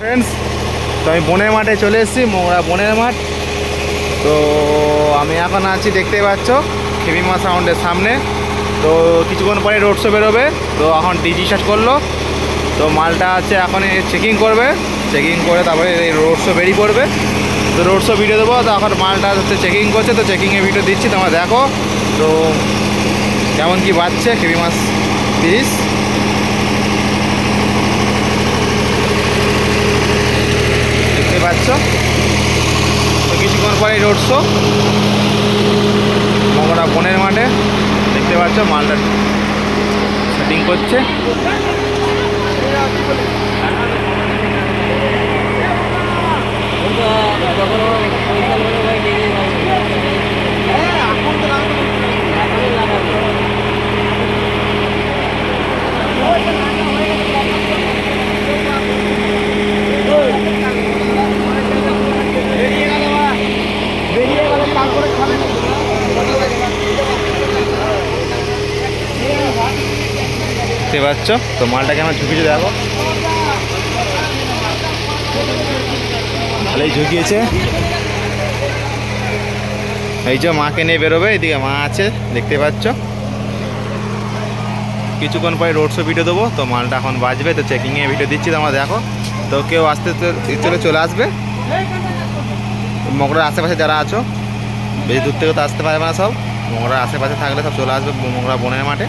Friends, তো আমি বনের মাঠে চলে এসেছি, মোগরা বনের মাঠ। তো আমি এখন আছি, দেখতেই পাচ্ছ, খেপিমা সাউন্ডের সামনে। তো কিছুক্ষণ পরে রোড শো বেরোবে। তো এখন ডিজি স্টার্ট করলো, তো মালটা আছে এখন চেকিং করবে, চেকিং করে তারপরে এই রোড শো বেরিয়ে পড়বে। তো রোড শো ভিডিও দেবো। তো এখন মালটা হচ্ছে চেকিং করছে, তো চেকিংয়ের ভিডিও দিচ্ছি, তোমরা দেখো তো কেমন কি বাজছে খেপিমা ব্রিজ। দেখতে পাচ্ছ, তো কিছুক্ষণ পরে রোড শো মোগরা বনের মাঠে। দেখতে পাচ্ছ মালটা সেটিং করছে। দেখতে পাচ্ছ, তো মালটা কেমন ঝুঁকিয়েছে দেখো, ভালোই ঝুঁকিয়েছে। এই যে মাকে নিয়ে বেরোবে, এদিকে মা আছে, দেখতে পাচ্ছ। কিছুক্ষণ পরে রোড শো ভিডিও দেবো। তো মালটা এখন বাজবে, তো চেকিংয়ে ভিডিও দিচ্ছি, তোমরা দেখো। তো কেউ আসতে চলে আসবে, মোগরার আশেপাশে যারা আছো, বেশি দূর থেকে তো আসতে পারবে না, সব মোগরার আশেপাশে থাকলে সব চলে আসবে মোগরা বনের মাঠে।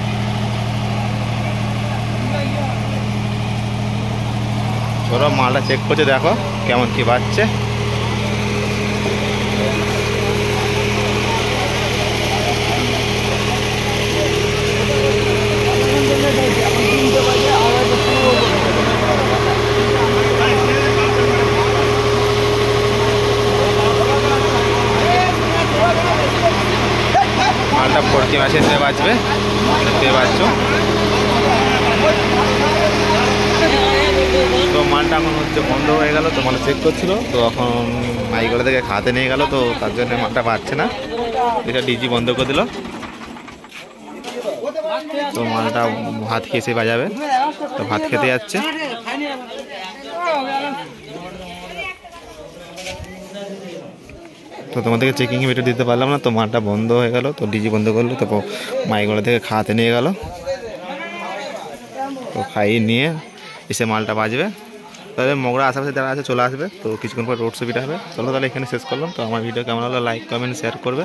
চলো মালটা চেক করছে, দেখো কেমন কি বাজছে। মালটা ফোরকি মেশিন দিয়ে বাজবে, দেখতে পাচ্ছ। তো মালটা এখন হচ্ছে বন্ধ হয়ে গেল, তো মালটা চেক করছিল, তো এখন মাইগুলো থেকে খাতে নিয়ে গেল, তো তার জন্য মালটা বাজছে না, এটা ডিজি বন্ধ করে দিল। তো মালটা ভাত খেয়ে সে বাজাবে, তো ভাত খেতে যাচ্ছে। তো তোমাদেরকে চেকিংয়ে ভিডিও দিতে পারলাম না, তো মালটা বন্ধ হয়ে গেল, তো ডিজি বন্ধ করলো, তো মাইগুলো থেকে খাতে নিয়ে গেল, তো খাইয়ে নিয়ে এসে মালটা বাজবে। তাহলে মোগরা আশেপাশে যারা আছে চলে আসবে। তো কিছুক্ষণ পর রোড শো ভিডিও হবে। চলো তাহলে এখানে শেষ করলাম। তো আমার ভিডিও কেমন হলো লাইক কমেন্ট শেয়ার করবে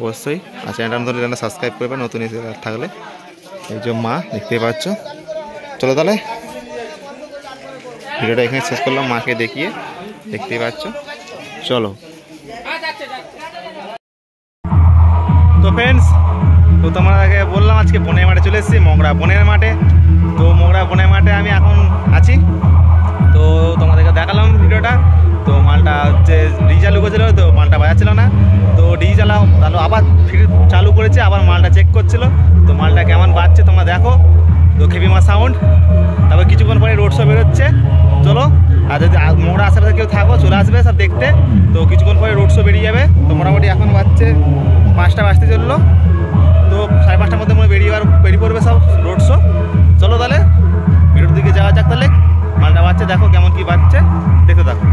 অবশ্যই, আর চ্যানেলটা সাবস্ক্রাইব করবে নতুন এসে থাকলে। এই যে মা, দেখতেই পাচ্ছ। চলো তাহলে ভিডিওটা এখানে শেষ করলাম, মাকে দেখিয়ে, দেখতেই পাচ্ছ। চলো। তো ফ্রেন্ডস, তো তোমরা আগে বললাম আজকে বনের মাঠে চলে এসেছি, মোগরা বনের মাঠে। তো মোগরা বনের মাঠে আমি এখন আছি, তো তোমাদেরকে দেখালাম ভিডিওটা। তো মালটা হচ্ছে ডিজি চালু করেছিল, তো মালটা বাজাচ্ছিল না, তো ডিজি চালাও তাহলে আবার ফির চালু করেছে, আবার মালটা চেক করছিল। তো মালটা কেমন বাজছে তোমরা দেখো, তো খেপিমা সাউন্ড। তারপর কিছুক্ষণ পরে রোড শো বেরোচ্ছে। চলো, আর যদি মোগরা আশেপাশে কেউ থাকো চলে আসবে সব দেখতে। তো কিছুক্ষণ পরে রোড শো বেরিয়ে যাবে। তো মোটামুটি এখন বাজছে 5টা বাজতে চললো, তো 5:30টার মধ্যে মনে বেরিয়ে পড়বে সব রোড শো। চলো তাহলে ভিডিওর দিকে যাওয়া যাক। তাহলে মালটা বাজছে, দেখো কেমন কি বাজছে, দেখতে থাকো।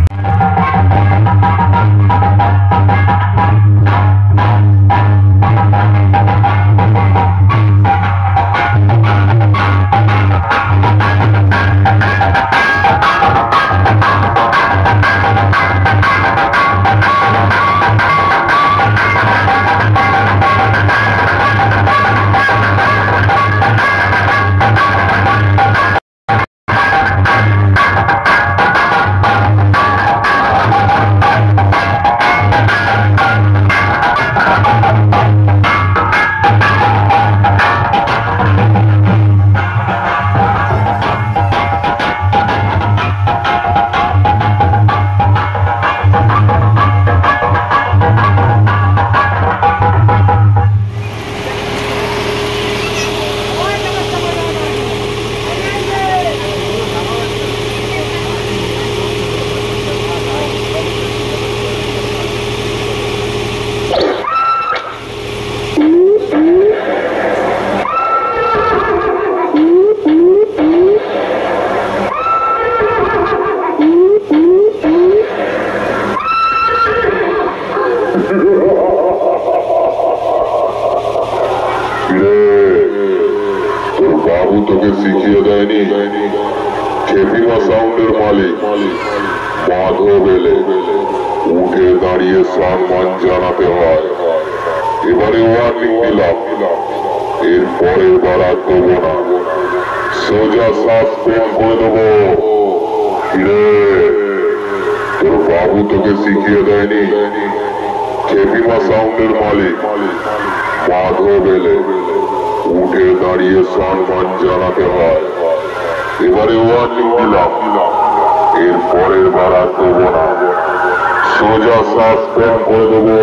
হেভিমা সাউন্ডের মালিক মাধব এলে উঠে দাঁড়িয়ে সম্মান জানাতে হয়। এবারে ওয়ার্নিং দিলাম, এর পরের বার আর দেবো না, সোজা সাসপেন্ড করে দেবো। কিরে, তোর বাবু তোকে শিখিয়ে দেয়নি? হেভিমা সাউন্ডের মালিক মাধব এলে উঠে দাঁড়িয়ে সম্মান জানাতে হয়। এবারে ওয়ার্নিং দিলাম, এর পরের বার আর দেবো না, সোজা সাসপেন্ড করে দেবো।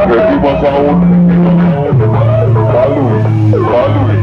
Heavy Masound, Kalu.